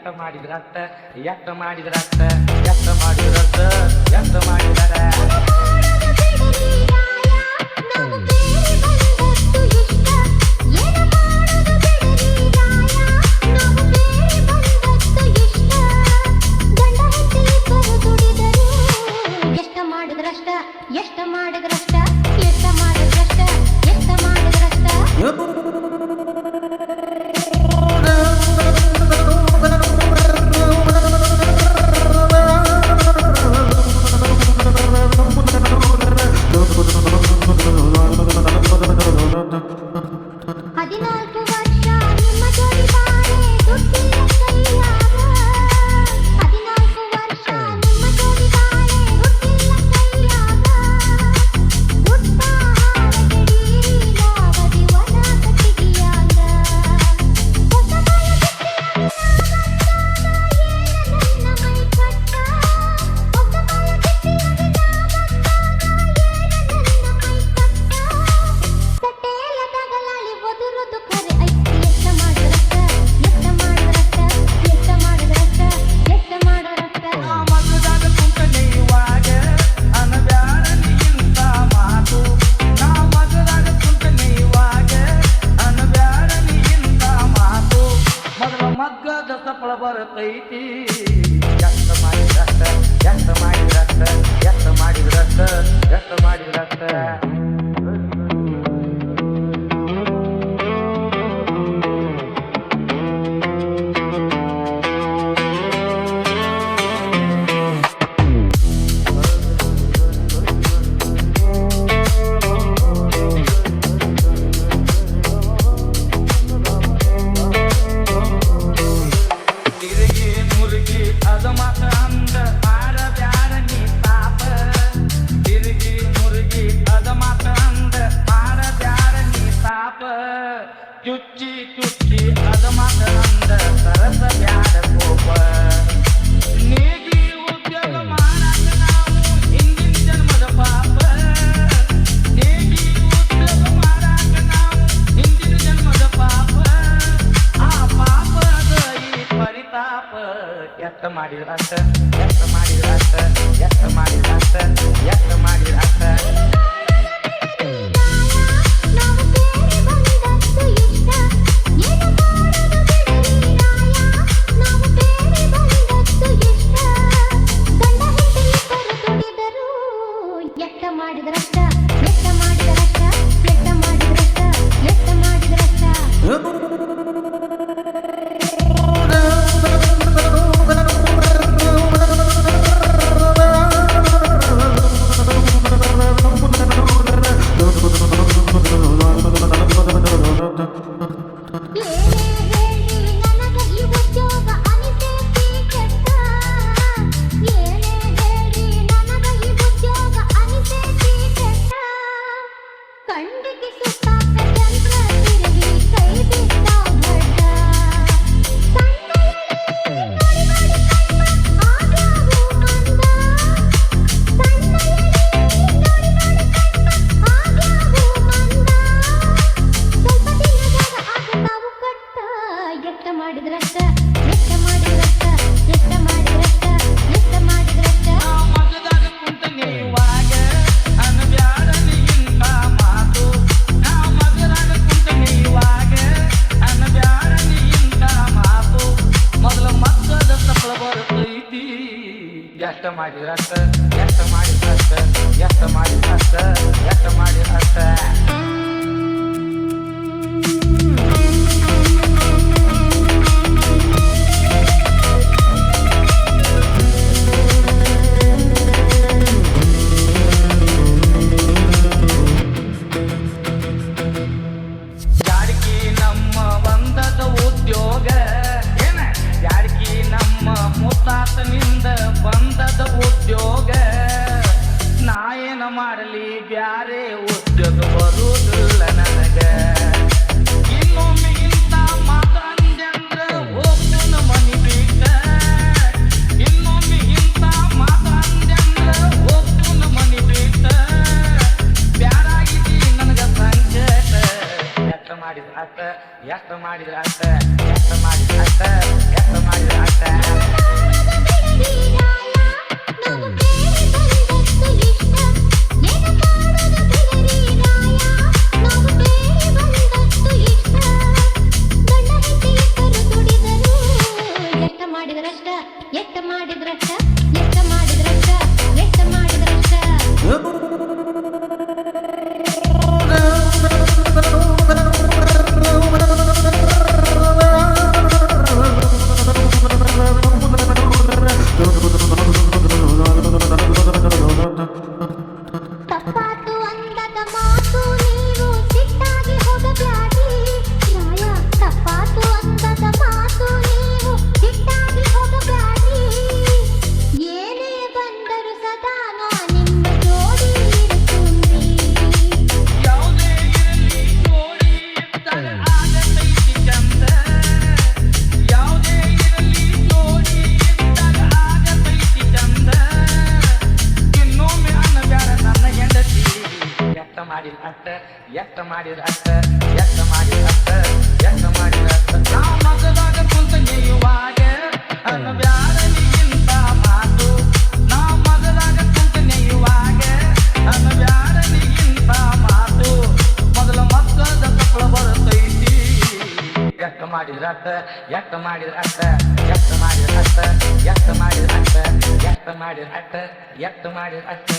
ಎಷ್ಟ ಮಾಡಿದ್ರಷ್ಟ ಎಷ್ಟ ಮಾಡಿದ್ರಷ್ಟ ಎಷ್ಟ ಮಾಡಿದ್ರಷ್ಟ ಎಷ್ಟ ಮಾಡಿದರ ಸಫಲ ಬರ್ತೈತಿ ಎಷ್ಟ ಮಾಡಿದ್ರಷ್ಟ ಎಷ್ಟ ಮಾಡಿದ್ರಷ್ಟ ಎಷ್ಟ ಮಾಡಿದ್ರಷ್ಟ ಎಷ್ಟ ಮಾಡಿದ್ರಷ್ಟ ಚುಚ್ಚಿ ಚುಚ್ಚಿ ಅದ ಮಾತಂದ ಸರಸ ಬ್ಯಾಡ ಕೋಪ ನೇಗಿ ಉದ್ಯೋಗ ಮಾಡಾಕ ನಾವು ಹಿಂದಿನ ಜನ್ಮದ ಪಾಪ ನೇಗಿ ಉದ್ಯೋಗ ಮಾಡಾಕ ನಾವು ಹಿಂದಿನ ಜನ್ಮದ ಪಾಪ ಆ ಪಾಪದ ಈ ಪರಿತಾಪ ಎಷ್ಟ ಮಾಡಿದ್ರಷ್ಟ ಎಷ್ಟ ಮಾಡಿದ್ರಷ್ಟ ಎಷ್ಟ ಮಾಡಿದ್ರಷ್ಟ ಎಷ್ಟ ಮಾಡಿದ್ರಷ್ಟ ಎಷ್ಟ ಮಾಡಿದ್ರಷ್ಟ ಎಷ್ಟ ಮಾಡಿದ್ರಷ್ಟ ಎಷ್ಟ ಮಾಡಿದ್ರಷ್ಟ ಎಷ್ಟ ಮಾಡಿದ್ರಷ್ಟ ಯಾರಿಗಿ ನಮ್ಮ ಬಂದದ ಉದ್ಯೋಗ ಏನ ಯಾರಿಗಿ ನಮ್ಮ ಮುತ್ತಾತನಿಂದ ಬಂದದ ಉದ್ಯೋಗ ನಾ ಏನ ಮಾಡಲಿ ಬ್ಯಾರೆ ಉದ್ಯೋಗ ಬರುವುದಿಲ್ಲ ನನಗ ಇನ್ನೊಮ್ಮೆ ಇಂತ ಮಾತಂದ್ರ ಹೋಗ್ತನ ಮನಿ ಬೇಕ ಇನ್ನೊಮ್ಮೆ ಇಂತ ಮಾತಂದ್ರ ಹೋಗ್ತನ ಮನಿ ಬೇಕ ಬ್ಯಾರಾಗಿದಿ ನನಗ ಸಂಕಟ ಎಷ್ಟ ಮಾಡಿದ್ರ ಅಷ್ಟ ಎಷ್ಟ ಮಾಡಿದ್ರ ಅಷ್ಟ ಎಷ್ಟ ಮಾಡಿದ್ರ ಅಷ್ಟ ಎಷ್ಟ ಮಾಡಿದ್ರ ಅಷ್ಟ ಮಾಡಿದ್ರಷ್ಟ ಎಷ್ಟ ಮಾಡಿದ್ರಷ್ಟ ಎಷ್ಟ ಮಾಡಿದ್ರಷ್ಟ ತಪ್ಪಾತು ಅಂದದ ಮಾತು ನೀವು ಸಿಟ್ಟಾಗಿ ಹೋಗಬ್ಯಾಡಿ ನ್ಯಾಯ ತಪ್ಪಾತು ಅಂದದ ಮಾತು ನೀವು ಸಿಟ್ಟಾಗಿ ಹೋಗಬ್ಯಾಡಿ ಏನೇ ಬಂದರು ಸದಾ ನಾ ನಿಮ್ಮ ಜೋಡಿ ಇರುತ್ತೀನಿ ಯಾವುದೇ ಇರಲಿ ಜೋಡಿ ಇದ್ದಾಗ ಆಗತೈತಿ ಚಂದ ಯಾವುದೇ ಇರಲಿ ಜೋಡಿ ಇದ್ದಾಗ ಆಗತೈತಿ ಚಂದ ಇನ್ನೊಮ್ಮೆ ಅನ್ನಬ್ಯಾಡ ನನ್ನ ಹೆಂಡತಿ ಎಷ್ಟ ಮಾಡಿದ ಅಷ್ಟ ಎಷ್ಟ ಮಾಡಿದ ಅಷ್ಟ ಎಷ್ಟ ಮಾಡಿದ ಅಷ್ಟ ಎಷ್ಟ ಮಾಡಿದ ಅಷ್ಟ ನಾವು ಮಗದಾಗ ಕುಂತ ನೇಯುವಾಗ ಅನ್ನಬ್ಯಾಡ ನೀಗಿಂತ ಮಾತು ನಾವು ಮಗದಾಗ ಕುಂತ ನೇಯುವಾಗ ಅನ್ನಬ್ಯಾಡ ನೀಗಿಂತ ಮಾತು ಮೊದಲ ಮಕ್ಕದ ತಪ್ಪಳ ಬರ್ತೈತಿ ಎಷ್ಟ ಮಾಡಿದ್ರ ಅಷ್ಟ ಎಷ್ಟ ಮಾಡಿದ್ರ ಅಷ್ಟ ಎಷ್ಟ ಮಾಡಿದ್ರ ಅಷ್ಟ ಎಷ್ಟ ಮಾಡಿದ್ರ ಅಷ್ಟ ಎಷ್ಟ ಮಾಡಿದ್ರ ಅಷ್ಟ ಎಷ್ಟ ಮಾಡಿದ್ರ ಅಷ್ಟ